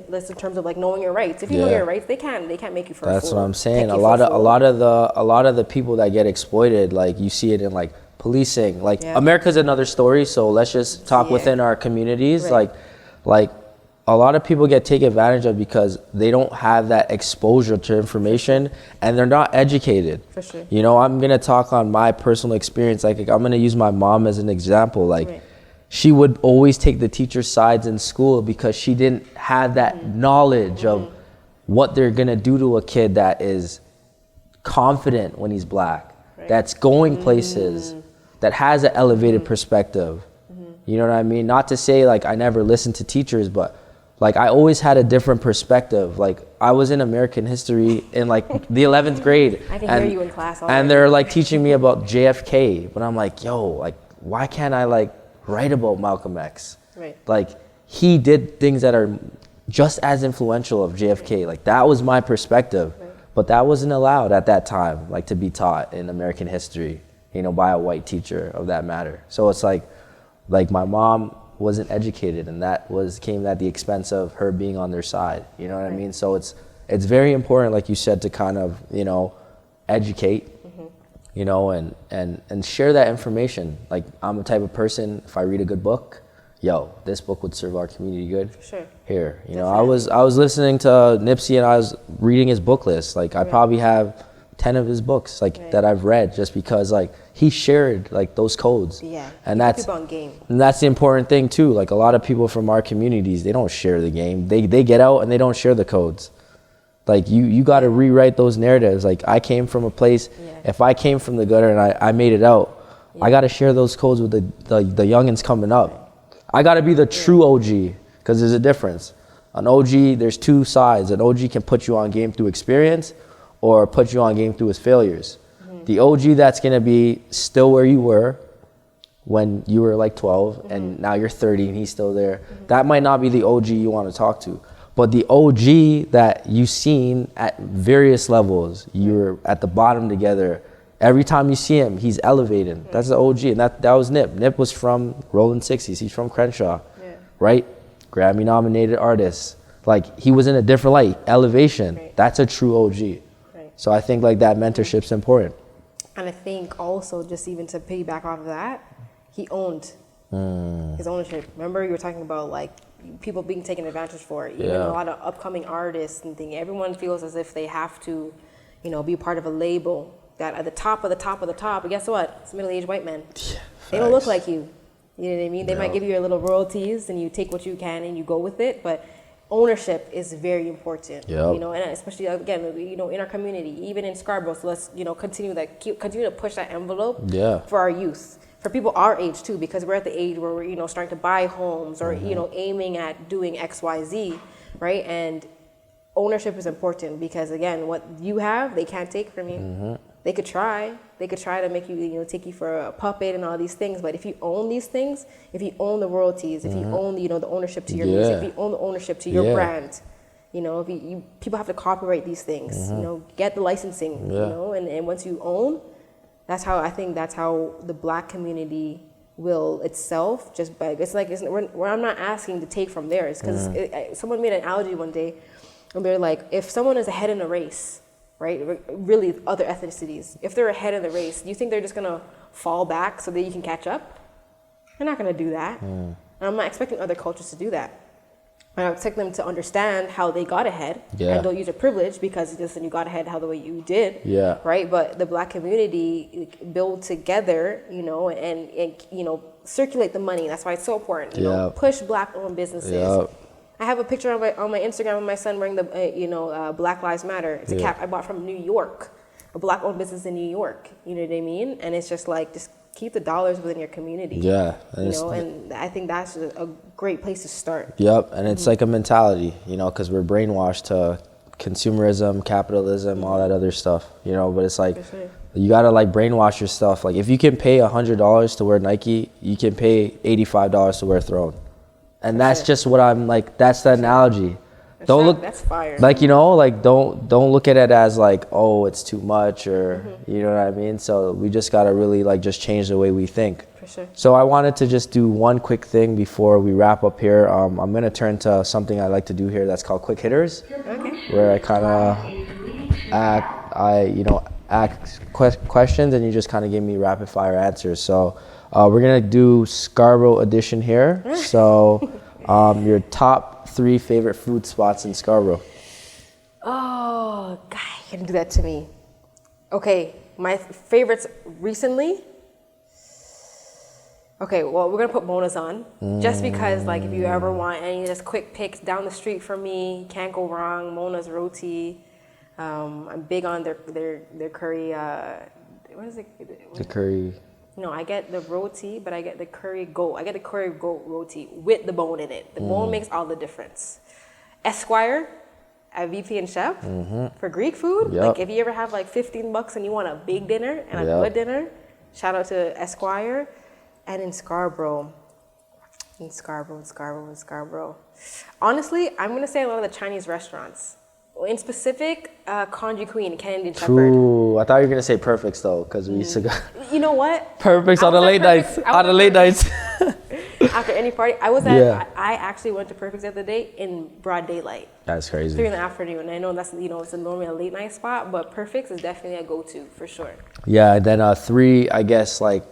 that's in terms of like knowing your rights. If you know your rights, they can't make you for a fool. That's what I'm saying. A lot of the people that get exploited, like you see it in like policing. Like America's another story, so let's just talk within our communities. Like a lot of people get taken advantage of because they don't have that exposure to information and they're not educated. For sure. You know, I'm gonna talk on my personal experience. Like I'm gonna use my mom as an example. Like she would always take the teacher's sides in school because she didn't have that knowledge of what they're gonna do to a kid that is confident when he's black, that's going places, that has an elevated perspective. You know what I mean? Not to say like I never listened to teachers, but like I always had a different perspective. Like I was in American history in like the 11th grade. I can hear you in class already. And they're like teaching me about JFK, but I'm like, yo, like why can't I like write about Malcolm X? Like he did things that are just as influential of JFK. Like that was my perspective, but that wasn't allowed at that time, like to be taught in American history, you know, by a white teacher of that matter. So it's like my mom wasn't educated, and that came at the expense of her being on their side. You know what I mean? So it's very important, like you said, to kind of, you know, educate, you know, and share that information. Like I'm the type of person, if I read a good book, yo, this book would serve our community good. Here, you know, I was listening to Nipsey and I was reading his book list. Like I probably have 10 of his books like that I've read, just because like he shared like those codes. And that's on game. And that's the important thing too. Like a lot of people from our communities, they don't share the game. They get out and they don't share the codes. Like you got to rewrite those narratives. Like I came from a place, if I came from the gutter and I made it out, I got to share those codes with the youngins coming up. I got to be the true OG, because there's a difference. An OG, there's two sides. An OG can put you on game through experience or put you on game through his failures. The OG that's going to be still where you were when you were like 12 and now you're 30 and he's still there. That might not be the OG you want to talk to. But the OG that you've seen at various levels, you're at the bottom together. Every time you see him, he's elevating. That's the OG, and that was Nip. Nip was from Rolling 60s. He's from Crenshaw, right? Grammy-nominated artist. Like, he was in a different light, elevation. Right. That's a true OG. Right. So I think like that mentorship's important. And I think also, just even to piggyback off of that, he owned his ownership. Remember, you were talking about like people being taken advantage for. Even a lot of upcoming artists and things. Everyone feels as if they have to, you know, be part of a label that at the top of the top of the top. But guess what? It's middle-aged white men. Yeah, they don't look like you. You know what I mean? They might give you your little royalties and you take what you can and you go with it. But ownership is very important. You know, and especially again, you know, in our community, even in Scarborough. So let's, you know, continue to push that envelope for our youth. For people our age too, because we're at the age where we're, you know, starting to buy homes or, you know, aiming at doing X, Y, Z, right? And ownership is important because again, what you have, they can't take from you. They could try to make you, you know, take you for a puppet and all these things. But if you own these things, if you own the royalties, if you own, you know, the ownership to your music, if you own the ownership to your brand, you know, if you people have to copyright these things, you know, get the licensing, you know, and once you own, that's how the Black community will itself just beg. It's like I'm not asking to take from theirs because someone made an analogy one day, and they're like, if someone is ahead in a race, right? Really, other ethnicities, if they're ahead in the race, do you think they're just gonna fall back so that you can catch up? They're not gonna do that. And I'm not expecting other cultures to do that. I expect them to understand how they got ahead and don't use a privilege because listen, you got ahead how the way you did, right? But the Black community build together, you know, and you know, circulate the money. That's why it's so important. You know, push Black-owned businesses. I have a picture on my Instagram of my son wearing the Black Lives Matter. It's a cap I bought from New York, a Black-owned business in New York. You know what I mean? And it's just like just keep the dollars within your community. You know, and I think that's a great place to start. And it's like a mentality, you know, because we're brainwashed to consumerism, capitalism, all that other stuff, you know. But it's like you gotta like brainwash yourself. Like if you can pay $100 to wear Nike, you can pay $85 to wear Throne. And that's just what I'm like. That's the analogy. Don't look. That's fire. Like, you know, like don't look at it as like, oh, it's too much or you know what I mean. So we just gotta really like just change the way we think. For sure. So I wanted to just do one quick thing before we wrap up here. I'm gonna turn to something I like to do here that's called quick hitters, where I kind of ask questions and you just kind of give me rapid fire answers. So. We're gonna do Scarborough edition here. So, your top 3 favorite food spots in Scarborough. Oh, God, you're gonna do that to me. Okay, my favorites recently. Okay, well, we're gonna put Mona's on just because, like, if you ever want any just quick picks down the street from me, can't go wrong. Mona's roti. I'm big on their curry. What is it? The curry. No, I get the roti, but I get the curry goat. I get the curry goat roti with the bone in it. The bone makes all the difference. Esquire, a VP and chef for Greek food. Like if you ever have like $15 and you want a big dinner and a good dinner, shout out to Esquire. And in Scarborough. Honestly, I'm gonna say a lot of the Chinese restaurants. In specific, Conji Queen, Canadian Shepherd. Ooh, I thought you were gonna say Perfects though, because we used to go. You know what? Perfects on the late nights. After any party, I actually went to Perfects the other day in broad daylight. That's crazy. 3 in the afternoon. I know that's it's normally a late night spot, but Perfects is definitely a go-to for sure. Yeah. Then 3, I guess like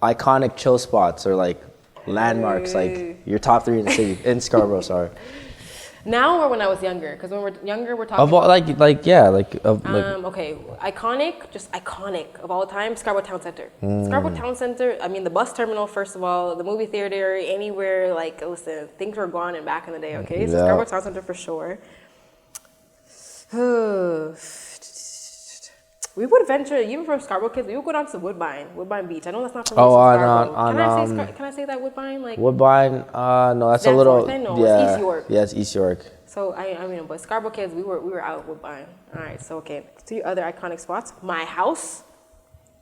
iconic chill spots or like landmarks, like your top 3 in the city in Scarborough. Sorry. Now or when I was younger? Because when we're younger, we're talking about okay, iconic of all time, Scarborough Town Center. Scarborough Town Center, I mean the bus terminal, first of all, the movie theater, anywhere, like, listen, things were gone and back in the day, okay? So Scarborough Town Center for sure. We would venture, even from Scarborough kids, we would go down to Woodbine Beach. I know that's not from Scarborough. Can I say that Woodbine? Like Woodbine? No, that's a Danforth, little. I know, Yeah, it's East York. Yeah, it's East York. So I mean, but Scarborough kids, we were out at Woodbine. All right, so okay. 3 other iconic spots. My house.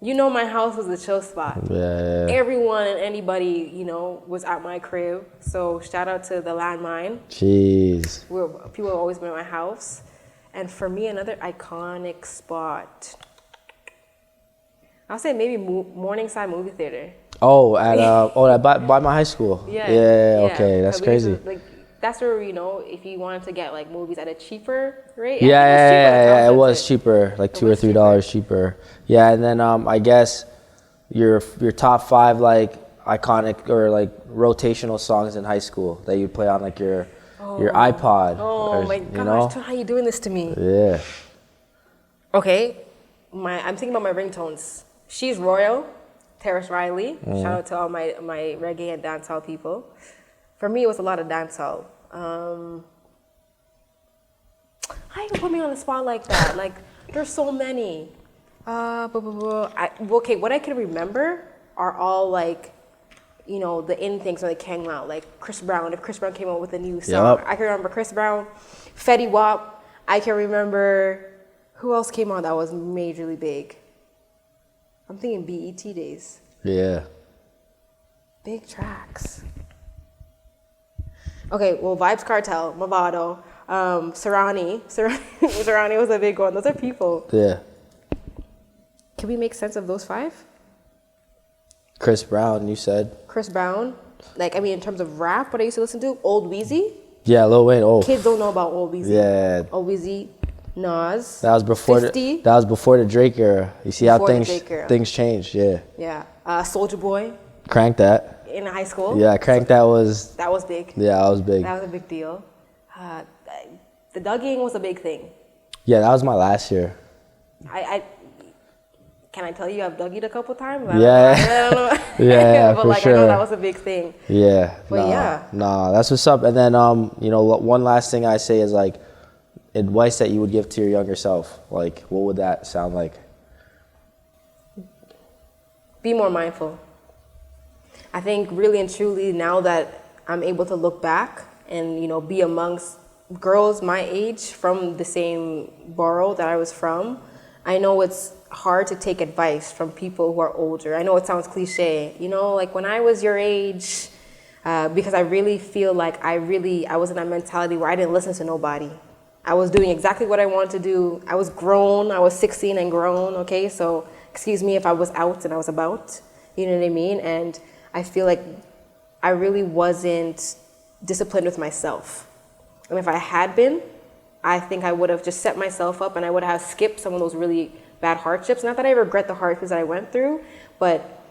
You know, my house was a chill spot. Yeah. Everyone and anybody, you know, was at my crib. So shout out to the landmine. Jeez. People have always been at my house. And for me, another iconic spot, I'll say maybe Morningside Movie Theater. Oh, by my high school. Yeah. Okay, that's crazy. That's where, you know, if you wanted to get like movies at a cheaper rate. Yeah, it was cheaper, like $2 or $3 cheaper. Yeah, and then I guess your top 5 like iconic or like rotational songs in high school that you play on like your iPod. Oh my gosh, how are you doing this to me? Yeah. Okay, I'm thinking about my ringtones. She's Royal, Terrace Riley. Shout out to all my reggae and dancehall people. For me, it was a lot of dancehall. How you gonna put me on the spot like that? Like, there's so many. Okay, what I can remember are all like, you know, the in things when they came out, like Chris Brown. If Chris Brown came out with a new song, I can remember Chris Brown, Fetty Wap. I can remember who else came out that was majorly big. I'm thinking BET days. Yeah. Big tracks. Okay, well, Vibes Cartel, Movado, Serrani. Serrani was a big one. Those are people. Yeah. Can we make sense of those 5? Chris Brown, you said. Chris Brown. Like, I mean, in terms of rap, what I used to listen to, Old Weezy. Yeah, Lil Wayne. Oh. Kids don't know about Old Weezy. Yeah. Old Weezy, Nas. That was before 50. That was before the Drake era. You see Before how things changed. Yeah. Yeah. Soulja Boy. Crank That. In high school. Yeah, Crank That was. That was big. Yeah, that was big. That was a big deal. The Dugging was a big thing. Yeah, that was my last year. Can I tell you I've Dougied a couple times? Yeah. I don't know. Yeah, but for like, sure. I know that was a big thing. Yeah. But Nah, that's what's up. And then, you know, one last thing I say is like advice that you would give to your younger self. Like, what would that sound like? Be more mindful. I think really and truly now that I'm able to look back and, you know, be amongst girls my age from the same borough that I was from, I know it's hard to take advice from people who are older. I know it sounds cliche, you know, like when I was your age, because I really feel like I was in that mentality where I didn't listen to nobody. I was doing exactly what I wanted to do. I was grown. I was 16 and grown, okay? So excuse me if I was out and I was about, you know what I mean? And I feel like I really wasn't disciplined with myself. And if I had been, I think I would have just set myself up and I would have skipped some of those really bad hardships. Not that I regret the hardships that I went through, but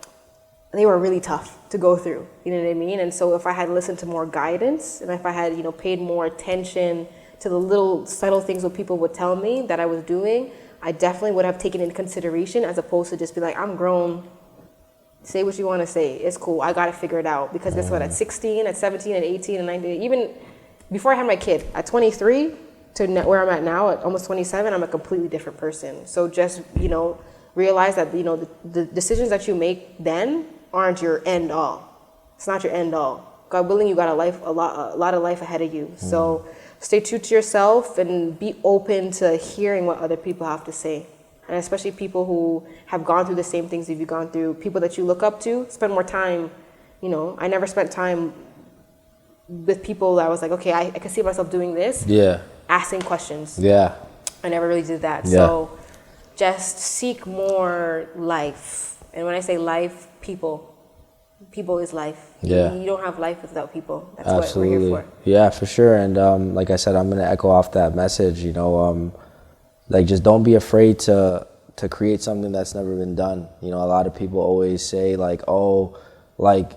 they were really tough to go through, you know what I mean? And so if I had listened to more guidance and if I had, you know, paid more attention to the little subtle things that people would tell me that I was doing, I definitely would have taken into consideration as opposed to just be like, I'm grown. Say what you want to say. It's cool. I got to figure it out. Because guess what? At 16, at 17, at 18, and 19, even before I had my kid, at 23 to where I'm at now, at almost 27, I'm a completely different person. So just, you know, realize that, you know, the decisions that you make then aren't your end all. It's not your end all. God willing, you got a lot of life ahead of you. So stay true to yourself and be open to hearing what other people have to say. And especially people who have gone through the same things that you've gone through, people that you look up to, spend more time, you know. I never spent time with people that I was like, okay, I can see myself doing this. Yeah. Asking questions. Yeah. I never really did that. Yeah. So just seek more life. And when I say life, people is life. Yeah. You don't have life without people. That's Absolutely. what we're here for. Yeah, for sure. And like I said, I'm going to echo off that message, you know, like just don't be afraid to create something that's never been done. You know, a lot of people always say like, oh, like,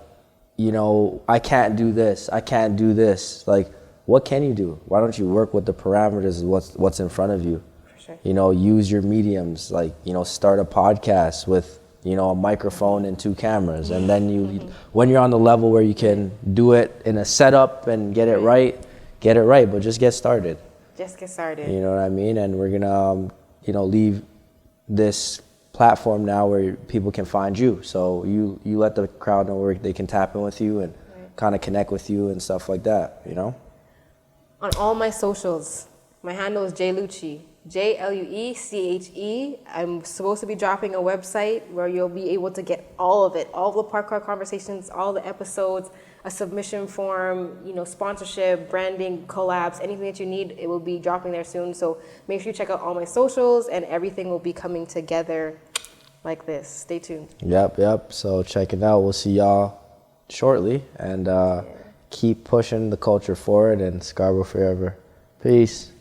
you know, I can't do this. I can't do this. Like, what can you do? Why don't you work with the parameters of what's in front of you? For sure. You know, use your mediums. Like, you know, start a podcast with, you know, a microphone and 2 cameras. And then when you're on the level where you can do it in a setup and get it right, but just get started. Just get started. You know what I mean? And we're going to, you know, leave this platform now where people can find you. So you let the crowd know where they can tap in with you and kind of connect with you and stuff like that, you know? On all my socials, my handle is jluche, JLUECHE. I'm supposed to be dropping a website where you'll be able to get all of it, all the Park Car conversations, all the episodes, a submission form, you know, sponsorship, branding, collabs, anything that you need, it will be dropping there soon. So make sure you check out all my socials and everything will be coming together like this. Stay tuned. Yep. So check it out. We'll see y'all shortly, and keep pushing the culture forward, and Scarborough forever. Peace.